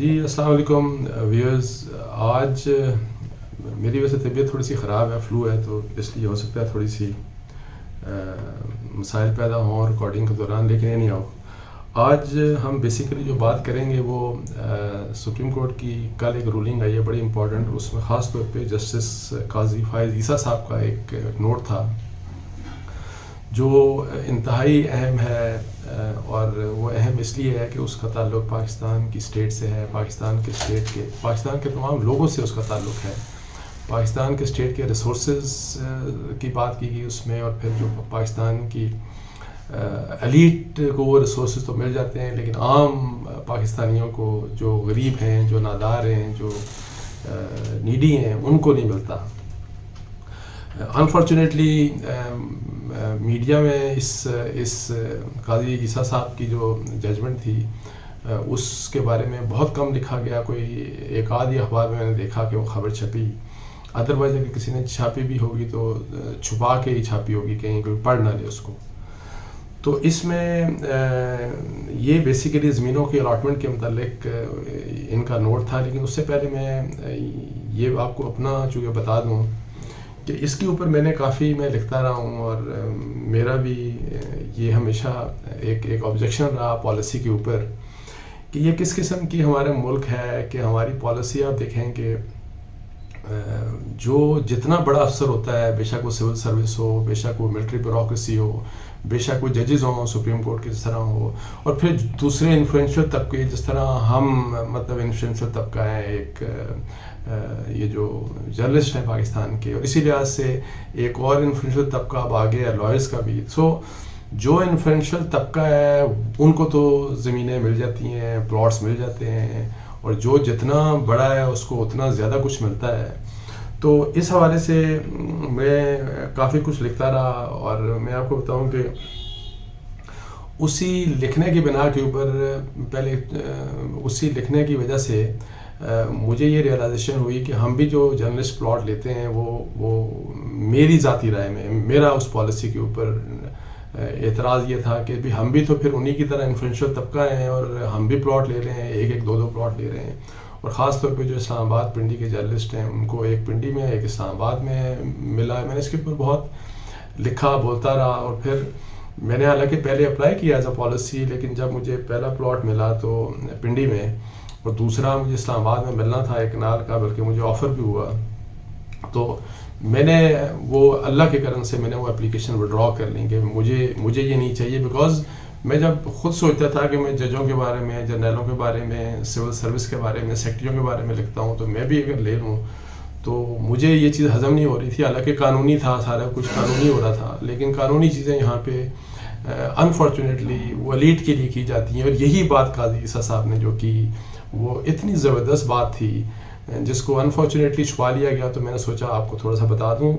جی السلام علیکم ویورز. آج میری ویسے طبیعت تھوڑی سی خراب ہے, فلو ہے, تو اس لیے ہو سکتا ہے تھوڑی سی مسائل پیدا ہوں ریکارڈنگ کے دوران, لیکن یہ نہیں ہو. آج ہم بیسیکلی جو بات کریں گے وہ سپریم کورٹ کی کل ایک رولنگ آئی ہے بڑی امپورٹنٹ. اس میں خاص طور پہ جسٹس قاضی فائز عیسیٰ صاحب کا ایک نوٹ تھا جو انتہائی اہم ہے, اور وہ اہم اس لیے ہے کہ اس کا تعلق پاکستان کی اسٹیٹ سے ہے, پاکستان کے تمام لوگوں سے اس کا تعلق ہے. پاکستان کے اسٹیٹ کے ریسورسز کی بات کی گئی اس میں, اور پھر جو پاکستان کی ایلیٹ کو وہ ریسورسز تو مل جاتے ہیں لیکن عام پاکستانیوں کو جو غریب ہیں, جو نادار ہیں, جو نیڈی ہیں, ان کو نہیں ملتا. انفارچونیٹلی میڈیا میں اس قاضی عیسیٰ صاحب کی جو ججمنٹ تھی اس کے بارے میں بہت کم لکھا گیا. کوئی ایک آدھ اخبار میں نے دیکھا کہ وہ خبر چھپی, ادروائز اگر کسی نے چھاپی بھی ہوگی تو چھپا کے ہی چھاپی ہوگی, کہیں کوئی پڑھ نہ لے اس کو. تو اس میں یہ بیسیکلی زمینوں کی الاٹمنٹ کے متعلق ان کا نوٹ تھا. لیکن اس سے پہلے میں یہ آپ کو اپنا چونکہ بتا دوں کہ اس کے اوپر میں لکھتا رہا ہوں, اور میرا بھی یہ ہمیشہ ایک آبجیکشن رہا پالیسی کے اوپر کہ یہ کس قسم کی ہمارا ملک ہے کہ ہماری پالیسی آپ دیکھیں کہ جو جتنا بڑا افسر ہوتا ہے, بے شک وہ سول سروس ہو, بے شک وہ ملٹری بیوروکریسی ہو, بے شک وہ ججز ہوں سپریم کورٹ کے جس طرح ہو, اور پھر دوسرے انفلوئنشل طبقے جس طرح ہم مطلب انفلوئنشل طبقہ ہے ایک یہ جو جرنلسٹ ہیں پاکستان کے, اور اسی لحاظ سے ایک اور انفلوئنشل طبقہ اب آگے ہے لائرس کا بھی. سو جو انفلوئنشل طبقہ ہے ان کو تو زمینیں مل جاتی ہیں, پلاٹس مل جاتے ہیں, اور جو جتنا بڑا ہے اس کو اتنا زیادہ کچھ ملتا ہے. تو اس حوالے سے میں کافی کچھ لکھتا رہا, اور میں آپ کو بتاؤں کہ اسی لکھنے کی بنا کے اوپر پہلے اسی لکھنے کی وجہ سے مجھے یہ ریئلائزیشن ہوئی کہ ہم بھی جو جرنلسٹ پلاٹ لیتے ہیں وہ میری ذاتی رائے میں میرا اس پالیسی کے اوپر اعتراض یہ تھا کہ بھی ہم بھی تو پھر انہی کی طرح انفلوئنشل طبقہ ہیں, اور ہم بھی پلاٹ لے رہے ہیں, ایک دو پلاٹ لے رہے ہیں. اور خاص طور پہ جو اسلام آباد پنڈی کے جرنلسٹ ہیں ان کو ایک پنڈی میں ایک اسلام آباد میں ملا ہے. میں نے اس کے اوپر بہت لکھا, بولتا رہا, اور پھر میں نے حالانکہ پہلے اپلائی کیا ایز اے پالیسی, لیکن جب مجھے پہلا پلاٹ ملا تو پنڈی میں, اور دوسرا مجھے اسلام آباد میں ملنا تھا ایک کنال کا, بلکہ مجھے آفر بھی ہوا, تو میں نے وہ اللہ کے کرم سے میں نے وہ اپلیکیشن وڈرا کر لی کہ مجھے یہ نہیں چاہیے. بیکاز میں جب خود سوچتا تھا کہ میں ججوں کے بارے میں, جرنیلوں کے بارے میں, سول سروس کے بارے میں, سیکٹریوں کے بارے میں لکھتا ہوں, تو میں بھی اگر لے لوں تو مجھے یہ چیز ہضم نہیں ہو رہی تھی. حالانکہ قانونی تھا, سارا کچھ قانونی ہو رہا تھا, لیکن قانونی چیزیں یہاں پہ انفارچونیٹلی وہ ایلیٹ کے لیے کی جاتی ہیں. اور یہی بات قاضی عیسیٰ صاحب نے جو کی وہ اتنی زبردست بات تھی جس کو انفارچونیٹلی چھپا لیا گیا, تو میں نے سوچا آپ کو تھوڑا سا بتا دوں.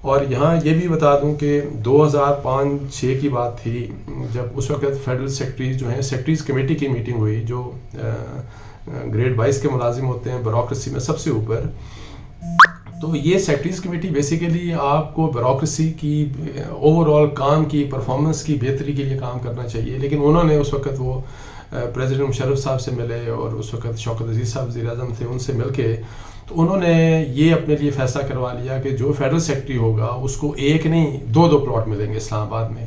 اور یہاں یہ بھی بتا دوں کہ 2005-06 کی بات تھی جب اس وقت فیڈرل سیکٹریز جو ہیں, سیکٹریز کمیٹی کی میٹنگ ہوئی جو گریڈ 22 کے ملازم ہوتے ہیں بیوروکریسی میں سب سے اوپر. تو یہ سیکٹریز کمیٹی بیسیکلی آپ کو بیوروکریسی کی اوور آل کام کی پرفارمنس کی بہتری کے لیے کام کرنا چاہیے. لیکن انہوں نے اس وقت وہ پریزیڈنٹ مشرف صاحب سے ملے, اور اس وقت شوکت عزیز صاحب وزیر اعظم تھے, ان سے مل کے تو انہوں نے یہ اپنے لیے فیصلہ کروا لیا کہ جو فیڈرل سیکٹری ہوگا اس کو ایک نہیں دو پلاٹ ملیں گے اسلام آباد میں.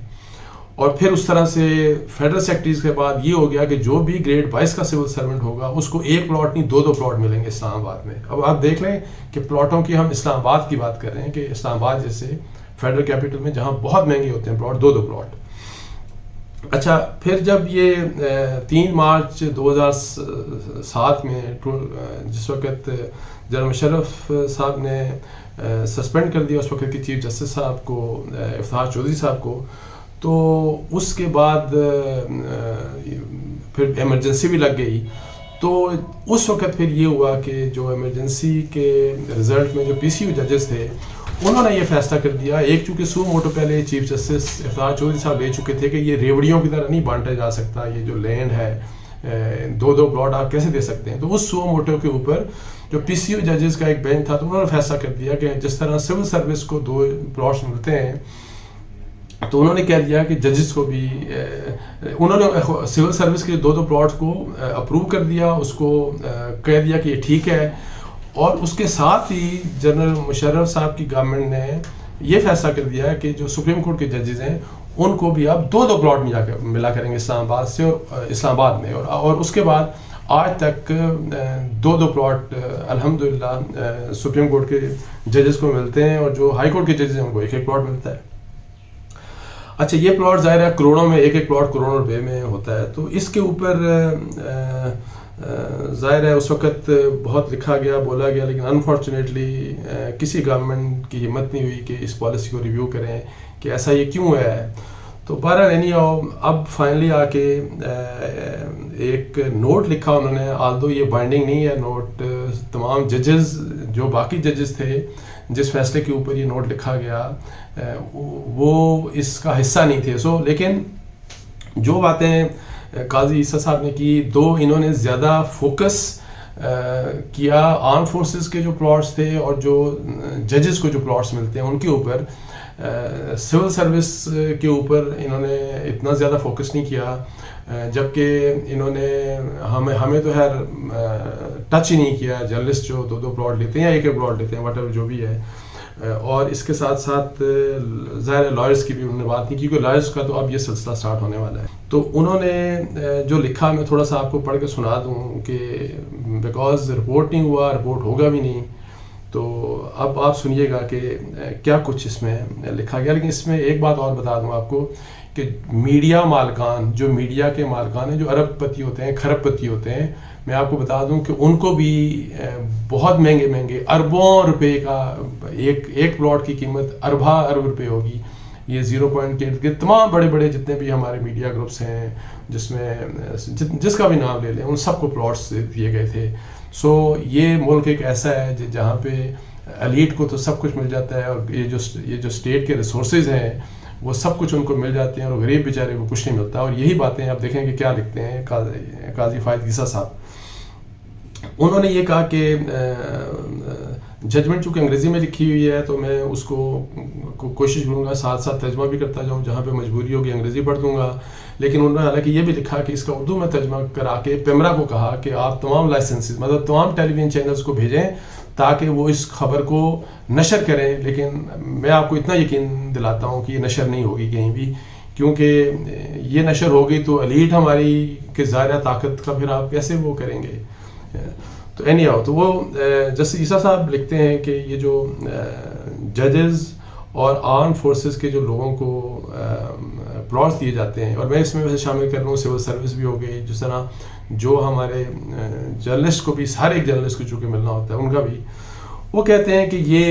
اور پھر اس طرح سے فیڈرل سیکٹریز کے بعد یہ ہو گیا کہ جو بھی گریڈ 22 کا سول سرونٹ ہوگا اس کو ایک پلاٹ نہیں دو پلاٹ ملیں گے اسلام آباد میں. اب آپ دیکھ لیں کہ پلاٹوں کی ہم اسلام آباد کی بات کر رہے ہیں کہ اسلام آباد جیسے فیڈرل کیپٹل میں جہاں بہت مہنگے ہوتے ہیں پلاٹ, دو پلاٹ. اچھا, پھر جب یہ 3 مارچ 2007 میں جس وقت جنرل مشرف صاحب نے سسپینڈ کر دیا اس وقت کی چیف جسٹس صاحب کو, افتخار چودھری صاحب کو, تو اس کے بعد پھر ایمرجنسی بھی لگ گئی. تو اس وقت پھر یہ ہوا کہ جو ایمرجنسی کے رزلٹ میں جو پی سی یو ججز تھے انہوں نے یہ فیصلہ کر دیا, ایک چونکہ سو موٹو پہلے چیف جسٹس افتخار چودھری صاحب لے چکے تھے کہ یہ ریوڑیوں کی طرح نہیں بانٹا جا سکتا, یہ جو لینڈ ہے دو پلاٹ آپ کیسے دے سکتے ہیں. تو اس سو موٹو کے اوپر جو پی سی یو ججز کا ایک بینچ تھا تو انہوں نے فیصلہ کر دیا کہ جس طرح سول سروس کو 2 پلاٹس ملتے ہیں تو انہوں نے کہہ دیا کہ ججز کو بھی انہوں نے سول سروس کے 2 پلاٹس کو اپروو کر دیا، اس کو کہہ دیا کہ یہ ٹھیک ہے، اور اس کے ساتھ ہی جنرل مشرف صاحب کی گورنمنٹ نے یہ فیصلہ کر دیا کہ جو سپریم کورٹ کے ججز ہیں ان کو بھی اب 2 پلاٹ ملا کریں گے اسلام آباد سے اور اسلام آباد میں، اور اس کے بعد آج تک 2 پلاٹ الحمدللہ سپریم کورٹ کے ججز کو ملتے ہیں، اور جو ہائی کورٹ کے ججز ہیں ان کو 1 پلاٹ ملتا ہے۔ اچھا، یہ پلاٹ ظاہر ہے کروڑوں میں، 1 پلاٹ کروڑوں روپے میں ہوتا ہے، تو اس کے اوپر ظاہر ہے اس وقت بہت لکھا گیا، بولا گیا، لیکن انفارچونیٹلی کسی گورنمنٹ کی ہمت نہیں ہوئی کہ اس پالیسی کو ریویو کریں کہ ایسا یہ کیوں ہے۔ تو بہرحال نہیں ہو، اب فائنلی آ کے ایک نوٹ لکھا انہوں نے، آلدو یہ بائنڈنگ نہیں ہے نوٹ، تمام ججز جو باقی ججز تھے جس فیصلے کے اوپر یہ نوٹ لکھا گیا وہ اس کا حصہ نہیں تھے، لیکن جو باتیں قاضی عیسیٰ صاحب نے کی، 2 انہوں نے زیادہ فوکس کیا آرم فورسز کے جو پلاٹس تھے اور جو ججز کو جو پلاٹس ملتے ہیں ان کے اوپر، سول سروس کے اوپر انہوں نے اتنا زیادہ فوکس نہیں کیا، جبکہ انہوں نے ہمیں تو خیر ٹچ ہی نہیں کیا، جرنلسٹ جو 2 پلاٹ لیتے ہیں یا 1 پلاٹ لیتے ہیں واٹ ایور جو بھی ہے، اور اس کے ساتھ ساتھ ظاہر ہے لائرس کی بھی انہوں نے بات نہیں کی، کیونکہ لائرس کا تو اب یہ سلسلہ سٹارٹ ہونے والا ہے۔ تو انہوں نے جو لکھا میں تھوڑا سا آپ کو پڑھ کے سنا دوں کہ بیکاز رپورٹ نہیں ہوا، رپورٹ ہوگا بھی نہیں، تو اب آپ سنیے گا کہ کیا کچھ اس میں لکھا گیا۔ لیکن اس میں ایک بات اور بتا دوں آپ کو کہ میڈیا مالکان، جو میڈیا کے مالکان ہیں، جو ارب پتی ہوتے ہیں، کھرب پتی ہوتے ہیں، میں آپ کو بتا دوں کہ ان کو بھی بہت مہنگے اربوں روپے کا ایک پلاٹ کی قیمت ارب روپے ہوگی۔ یہ 0.8 تمام بڑے جتنے بھی ہمارے میڈیا گروپس ہیں، جس میں جس کا بھی نام لے لیں، ان سب کو پلاٹس دیے گئے تھے۔ یہ ملک ایک ایسا ہے جہاں پہ ایلیٹ کو تو سب کچھ مل جاتا ہے، اور یہ جو اسٹیٹ کے ریسورسز ہیں وہ سب کچھ ان کو مل جاتے ہیں، اور غریب بیچارے کو کچھ نہیں ملتا۔ اور یہی باتیں آپ دیکھیں کہ کیا لکھتے ہیں قاضی فائد عیسیٰ صاحب۔ انہوں نے یہ کہا کہ ججمنٹ چونکہ انگریزی میں لکھی ہوئی ہے تو میں اس کو کوشش کروں گا ساتھ ساتھ ترجمہ بھی کرتا جاؤں، جہاں پہ مجبوری ہوگی انگریزی پڑھ دوں گا، لیکن انہوں نے حالانکہ یہ بھی لکھا کہ اس کا اردو میں ترجمہ کرا کے پیمرا کو کہا کہ آپ تمام لائسنسز مطلب تمام ٹیلی ویژن چینلز کو بھیجیں تاکہ وہ اس خبر کو نشر کریں، لیکن میں آپ کو اتنا یقین دلاتا ہوں کہ یہ نشر نہیں ہوگی کہیں بھی، کیونکہ یہ نشر ہوگی تو ایلیٹ ہماری کے ظاہرہ طاقت کا پھر آپ کیسے وہ کریں گے۔ تو اینی ہاؤ، تو وہ جسٹس عیسیٰ صاحب لکھتے ہیں کہ یہ جو ججز اور آرم فورسز کے جو لوگوں کو پلاٹس دیے جاتے ہیں، اور میں اس میں ویسے شامل کر رہا ہوں سول سروس بھی ہو گئی، جس طرح جو ہمارے جرنلسٹ کو بھی، ہر ایک جرنلسٹ کو چونکہ ملنا ہوتا ہے ان کا بھی، وہ کہتے ہیں کہ یہ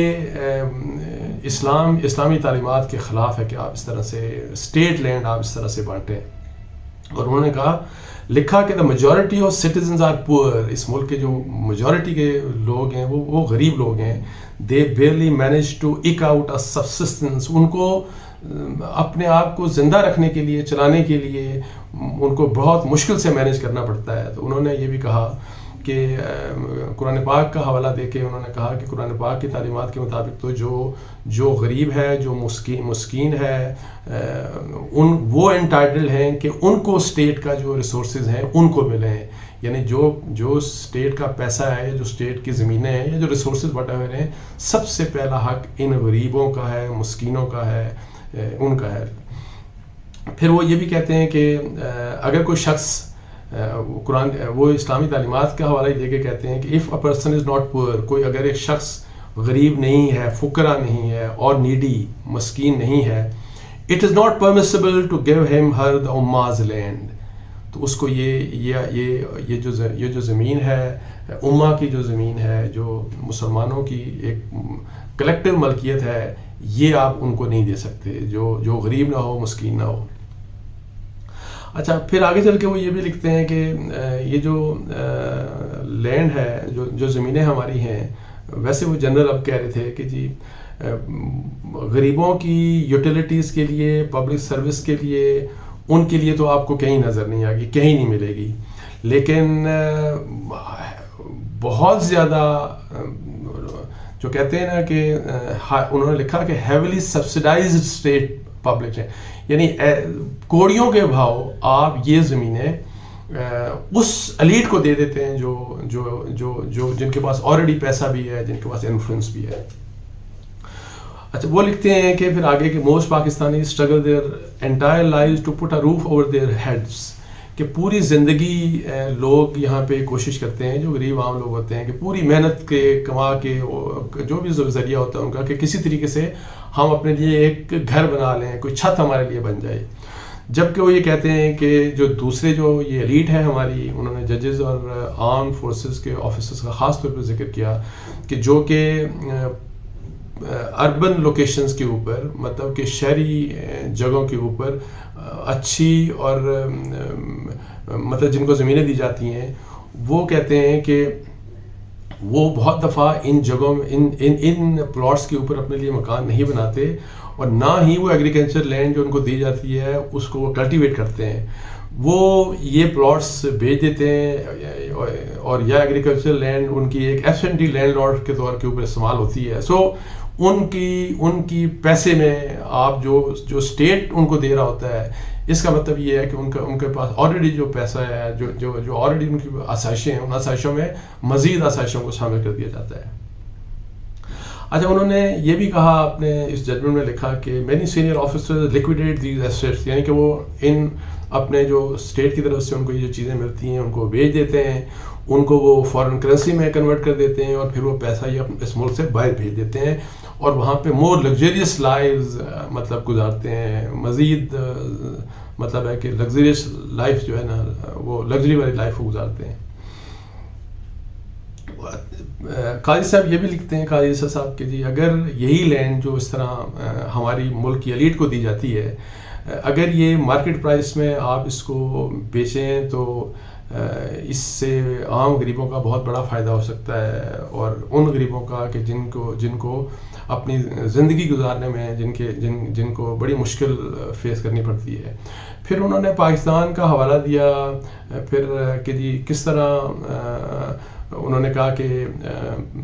اسلامی تعلیمات کے خلاف ہے کہ آپ اس طرح سے اسٹیٹ لینڈ آپ اس طرح سے بانٹیں۔ اور انہوں نے کہا، لکھا کہ the majority of citizens are poor, اس ملک کے جو میجورٹی کے لوگ ہیں وہ غریب لوگ ہیں، دے بیئرلی مینیج ٹو ایک آؤٹ اے سبسسٹنس، ان کو اپنے آپ کو زندہ رکھنے کے لیے، چلانے کے لیے ان کو بہت مشکل سے مینیج کرنا پڑتا ہے۔ تو انہوں نے یہ بھی کہا کہ قرآن پاک کا حوالہ دے کے انہوں نے کہا کہ قرآن پاک کی تعلیمات کے مطابق تو جو غریب ہے، جو مسکین ہے، وہ انٹائٹل ہیں کہ ان کو اسٹیٹ کا جو ریسورسز ہیں ان کو ملیں، یعنی جو اسٹیٹ کا پیسہ ہے، جو اسٹیٹ کی زمینیں ہیں یا جو ریسورسز وٹ ایور ہیں، سب سے پہلا حق ان غریبوں کا ہے، مسکینوں کا ہے، ان کا ہے۔ پھر وہ یہ بھی کہتے ہیں کہ اگر کوئی شخص وہ اسلامی تعلیمات کا حوالہ دے کے کہتے ہیں کہ if a person is not پور، کوئی اگر ایک شخص غریب نہیں ہے، فقرا نہیں ہے اور نیڈی مسکین نہیں ہے، it is not permissible to give him her the اماز land, تو اس کو یہ جو زمین ہے، امہ کی جو زمین ہے، جو مسلمانوں کی ایک کلیکٹیو ملکیت ہے، یہ آپ ان کو نہیں دے سکتے، جو غریب نہ ہو، مسکین نہ ہو۔ اچھا، پھر آگے چل کے وہ یہ بھی لکھتے ہیں کہ یہ جو لینڈ ہے، جو زمینیں ہماری ہیں، ویسے وہ جنرل اب کہہ رہے تھے کہ جی غریبوں کی یوٹیلیٹیز کے لیے، پبلک سروس کے لیے، ان کے لیے تو آپ کو کہیں نظر نہیں آئے گی، کہیں نہیں ملے گی، لیکن بہت زیادہ جو کہتے ہیں نا کہ انہوں نے لکھا کہ heavily subsidised state public land, یعنی کوڑیوں کے بھاؤ آپ یہ زمینیں اس ایلیٹ کو دے دیتے ہیں جو جن کے پاس آلریڈی پیسہ بھی ہے, جن کے پاس انفلوئنس بھی ہے. اچھا, وہ لکھتے ہیں کہ پھر آگے کہ most Pakistani struggle their entire life to put a roof over their heads, کہ پوری زندگی لوگ یہاں پہ کوشش کرتے ہیں, جو غریب عام لوگ ہوتے ہیں, کہ پوری محنت کے کما کے جو بھی ذریعہ ہوتا ہے ان کا, کہ کسی طریقے سے ہم اپنے لیے ایک گھر بنا لیں, کوئی چھت ہمارے لیے بن جائے. جبکہ وہ یہ کہتے ہیں کہ جو دوسرے جو یہ ایلیٹ ہے ہماری, انہوں نے ججز اور آرم فورسز کے آفیسرز کا خاص طور پر ذکر کیا کہ جو کہ اربن لوکیشنز کے اوپر, مطلب کہ شہری جگہوں کے اوپر اچھی اور مطلب جن کو زمینیں دی جاتی ہیں, وہ کہتے ہیں کہ وہ بہت دفعہ ان جگہوں میں ان پلاٹس کے اوپر اپنے لیے مکان نہیں بناتے, اور نہ ہی وہ ایگریکلچر لینڈ جو ان کو دی جاتی ہے اس کو وہ کلٹیویٹ کرتے ہیں. وہ یہ پلاٹس بیچ دیتے ہیں, اور یا ایگریکلچر لینڈ ان کی ایک ایبسنٹی لینڈ لارڈ کے طور کے اوپر استعمال ہوتی ہے. سو ان کی پیسے میں آپ جو اسٹیٹ ان کو دے رہا ہوتا ہے, اس کا مطلب یہ ہے کہ ان کے پاس آلریڈی جو پیسہ ہے, جو آلریڈی ان کی آسائشیں ہیں, ان آسائشوں میں مزید آسائشوں کو شامل کر دیا جاتا ہے. اچھا, انہوں نے یہ بھی کہا اپنے اس ججمنٹ میں لکھا کہ many senior officers liquidate these assets, یعنی کہ وہ اپنے جو اسٹیٹ کی طرف سے ان کو یہ جو چیزیں ملتی ہیں ان کو بیچ دیتے ہیں, ان کو وہ فارن کرنسی میں کنورٹ کر دیتے ہیں, اور پھر وہ پیسہ یہ اس ملک سے باہر بھیج دیتے ہیں, اور وہاں پہ مور لگزریس لائفز مطلب گزارتے ہیں. مزید مطلب ہے کہ لگزریس لائف جو ہے نا, وہ لگژری والی لائف کو گزارتے ہیں. قاضی صاحب یہ بھی لکھتے ہیں, قاضی صاحب کہ جی اگر یہی لینڈ جو اس طرح ہماری ملک کی ایلیٹ کو دی جاتی ہے, اگر یہ مارکیٹ پرائس میں آپ اس کو بیچیں تو اس سے عام غریبوں کا بہت بڑا فائدہ ہو سکتا ہے, اور ان غریبوں کا کہ جن کو اپنی زندگی گزارنے میں جن کو بڑی مشکل فیس کرنی پڑتی ہے. پھر انہوں نے پاکستان کا حوالہ دیا, پھر کہ جی کس طرح انہوں نے کہا کہ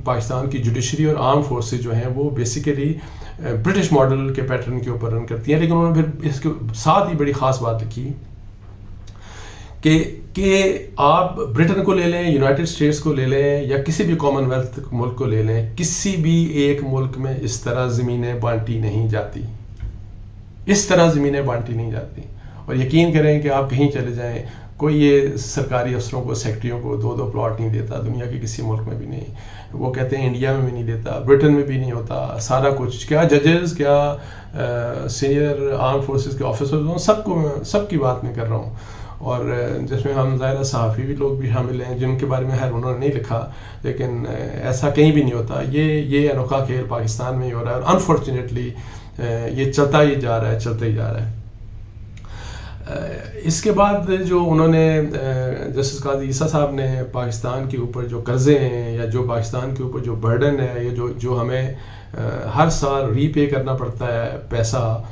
پاکستان کی جوڈیشری اور آرم فورسز جو ہیں وہ بیسیکلی برٹش ماڈل کے پیٹرن کے اوپر رن کرتی ہیں. لیکن انہوں نے پھر اس کے ساتھ ہی بڑی خاص بات لکھی کہ آپ برٹن کو لے لیں, یونائٹڈ اسٹیٹس کو لے لیں, یا کسی بھی کامن ویلتھ ملک کو لے لیں, کسی بھی ایک ملک میں اس طرح زمینیں بانٹی نہیں جاتی, اس طرح زمینیں بانٹی نہیں جاتی. اور یقین کریں کہ آپ کہیں چلے جائیں, کوئی یہ سرکاری افسروں کو, سیکٹریوں کو 2 پلاٹ نہیں دیتا, دنیا کے کسی ملک میں بھی نہیں. وہ کہتے ہیں انڈیا میں بھی نہیں دیتا, برٹن میں بھی نہیں ہوتا. سارا کچھ, کیا ججز, کیا سینئر آرم فورسز کے آفیسرز, سب کی بات میں کر رہا ہوں, اور جس میں ہم ظاہر صحافی بھی لوگ بھی شامل ہیں جن کے بارے میں خیر انہوں نے نہیں لکھا, لیکن ایسا کہیں بھی نہیں ہوتا. یہ انوکھا کھیل پاکستان میں ہی ہو رہا ہے, اور انفارچونیٹلی یہ چلتا ہی جا رہا ہے. اس کے بعد جو انہوں نے جسٹس قاضی عیسیٰ صاحب نے پاکستان کے اوپر جو قرضے ہیں, یا جو پاکستان کے اوپر جو برڈن ہے, یا جو ہمیں ہر سال ری پے کرنا پڑتا ہے پیسہ,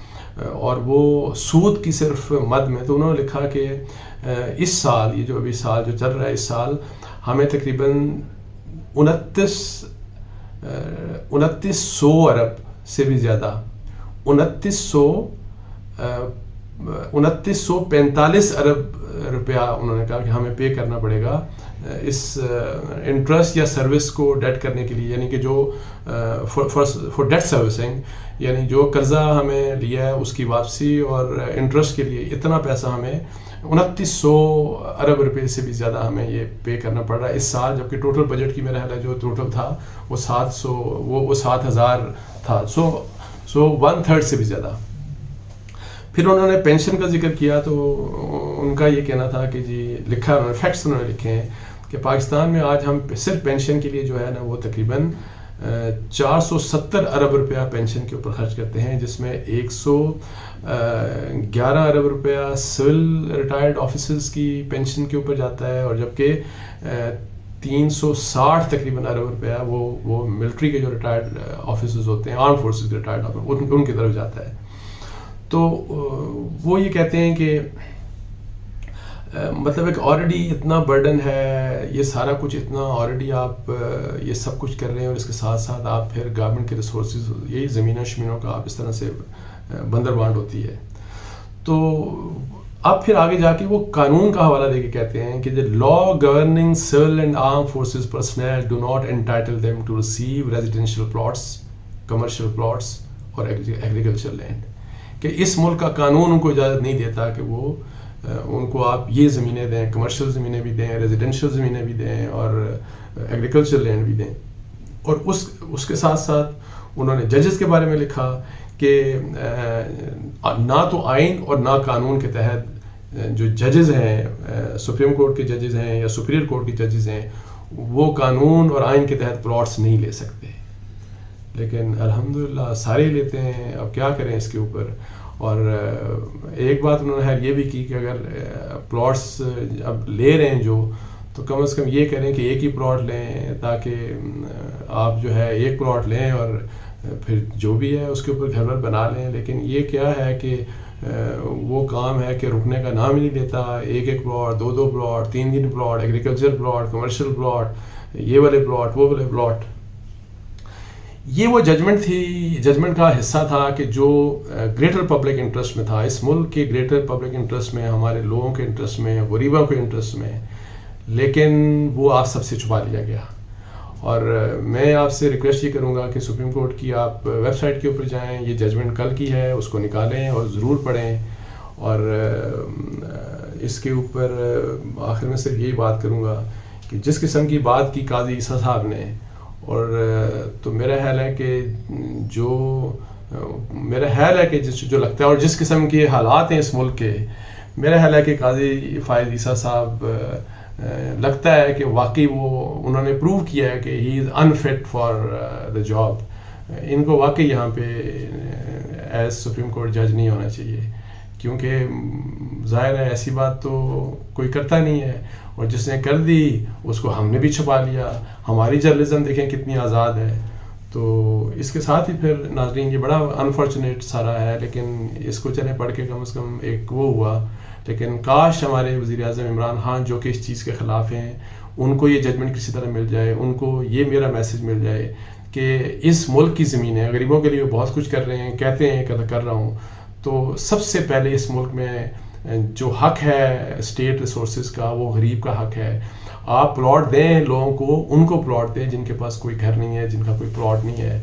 اور وہ سود کی صرف مد میں, تو انہوں نے لکھا کہ اس سال, یہ جو ابھی سال جو چل رہا ہے, اس سال ہمیں تقریباً 2900 ارب سے بھی زیادہ, 2945 ارب روپیہ انہوں نے کہا کہ ہمیں پے کرنا پڑے گا اس انٹرسٹ یا سروس کو ڈیٹ کرنے کے لیے, یعنی کہ جو فار ڈیٹ سروسنگ, یعنی جو قرضہ ہمیں لیا ہے اس کی واپسی اور انٹرسٹ کے لیے اتنا پیسہ ہمیں 2900 ارب روپے سے بھی زیادہ ہمیں یہ پے کرنا پڑ رہا ہے اس سال, جبکہ ٹوٹل بجٹ کی میرا خیال ہے جو ٹوٹل تھا وہ 7000 تھا, سو 1/3 سے بھی زیادہ. پھر انہوں نے پینشن کا ذکر کیا, تو ان کا یہ کہنا تھا کہ جی لکھا انہوں نے, فیکٹس انہوں نے لکھے ہیں کہ پاکستان میں آج ہم صرف پینشن کے لیے جو ہے نا وہ تقریباً 470 ارب روپیہ پینشن کے اوپر خرچ کرتے ہیں, جس میں 111 ارب روپیہ سول ریٹائرڈ آفیسرز کی پینشن کے اوپر جاتا ہے, اور جبکہ 360 تقریباً ارب روپیہ وہ ملٹری کے جو ریٹائرڈ آفیسرز ہوتے ہیں, آرم فورسز کے ریٹائرڈ آفیسر, ان کی طرف جاتا ہے. تو وہ یہ کہتے ہیں کہ مطلب ایک آلریڈی اتنا برڈن ہے, یہ سارا کچھ اتنا آلریڈی آپ یہ سب کچھ کر رہے ہیں, اور اس کے ساتھ ساتھ آپ پھر گورنمنٹ کے ریسورسز, یہی زمینوں شمینوں کا آپ اس طرح سے بندربانٹ ہوتی ہے. تو اب پھر آگے جا کے وہ قانون کا حوالہ دے کے کہتے ہیں کہ the law governing civil and armed forces personnel do not entitle them to receive residential plots, commercial plots اور agricultural land. کہ اس ملک کا قانون ان کو اجازت نہیں دیتا کہ وہ ان کو آپ یہ زمینیں دیں, کمرشل زمینیں بھی دیں, ریزیڈینشیل زمینیں بھی دیں اور ایگریکلچر لینڈ بھی دیں. اور اس کے ساتھ ساتھ انہوں نے ججز کے بارے میں لکھا کہ نہ تو آئین اور نہ قانون کے تحت جو ججز ہیں, سپریم کورٹ کے ججز ہیں یا سپیریئر کورٹ کے ججز ہیں, وہ قانون اور آئین کے تحت پلاٹس نہیں لے سکتے. لیکن الحمدللہ سارے لیتے ہیں. اب کیا کریں اس کے اوپر. اور ایک بات انہوں نے یہ بھی کی کہ اگر پلاٹس اب لے رہے ہیں جو, تو کم از کم یہ کریں کہ ایک ہی پلاٹ لیں, تاکہ آپ جو ہے ایک پلاٹ لیں اور پھر جو بھی ہے اس کے اوپر گھر ور بنا لیں. لیکن یہ کیا ہے کہ وہ کام ہے کہ رکنے کا نام ہی نہیں لیتا. ایک ایک پلاٹ, دو پلاٹ, تین plot, agriculture plot, commercial plot, یہ والے پلاٹ, وہ والے پلاٹ. یہ وہ ججمنٹ تھی, ججمنٹ کا حصہ تھا کہ جو گریٹر پبلک انٹرسٹ میں تھا, اس ملک کے گریٹر پبلک انٹرسٹ میں, ہمارے لوگوں کے انٹرسٹ میں, غریبوں کے انٹرسٹ میں. لیکن وہ آپ سب سے چھپا لیا گیا. اور میں آپ سے ریکویسٹ یہ کروں گا کہ سپریم کورٹ کی آپ ویب سائٹ کے اوپر جائیں, یہ ججمنٹ کل کی ہے, اس کو نکالیں اور ضرور پڑھیں. اور اس کے اوپر آخر میں صرف یہی بات کروں گا کہ جس قسم کی بات کی قاضی عیسیٰ صاحب نے, اور تو میرا خیال ہے کہ جو لگتا ہے اور جس قسم کے حالات ہیں اس ملک کے, میرا خیال ہے کہ قاضی فائز عیسیٰ صاحب لگتا ہے کہ واقعی انہوں نے پروو کیا ہے کہ ہی از انفٹ فار دا جاب. ان کو واقعی یہاں پہ ایز سپریم کورٹ جج نہیں ہونا چاہیے, کیونکہ ظاہر ہے ایسی بات تو کوئی کرتا نہیں ہے, اور جس نے کر دی اس کو ہم نے بھی چھپا لیا. ہماری جرنلزم دیکھیں کتنی آزاد ہے. تو اس کے ساتھ ہی پھر ناظرین یہ بڑا انفارچونیٹ سارا ہے, لیکن اس کو چلے پڑھ کے کم از کم ایک وہ ہوا. لیکن کاش ہمارے وزیر اعظم عمران خان جو کہ اس چیز کے خلاف ہیں, ان کو یہ ججمنٹ کسی طرح مل جائے, ان کو یہ میرا میسج مل جائے کہ اس ملک کی زمینیں غریبوں کے لیے بہت کچھ کر رہے ہیں, کہتے ہیں کر رہا ہوں. تو سب سے پہلے اس ملک میں جو حق ہے اسٹیٹ ریسورسز کا, وہ غریب کا حق ہے. آپ پلاٹ دیں لوگوں کو, ان کو پلاٹ دیں جن کے پاس کوئی گھر نہیں ہے, جن کا کوئی پلاٹ نہیں ہے.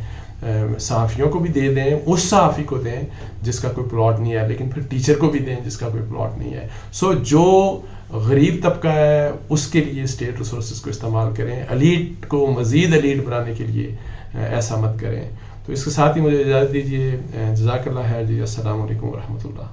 صحافیوں کو بھی دے دیں, اس صحافی کو دیں جس کا کوئی پلاٹ نہیں ہے, لیکن پھر ٹیچر کو بھی دیں جس کا کوئی پلاٹ نہیں ہے. سو جو غریب طبقہ ہے اس کے لیے اسٹیٹ ریسورسز کو استعمال کریں. ایلیٹ کو مزید ایلیٹ بنانے کے لیے ایسا مت کریں. تو اس کے ساتھ ہی مجھے اجازت دیجیے. جزاک اللہ خیر جی. السلام علیکم ورحمۃ اللہ.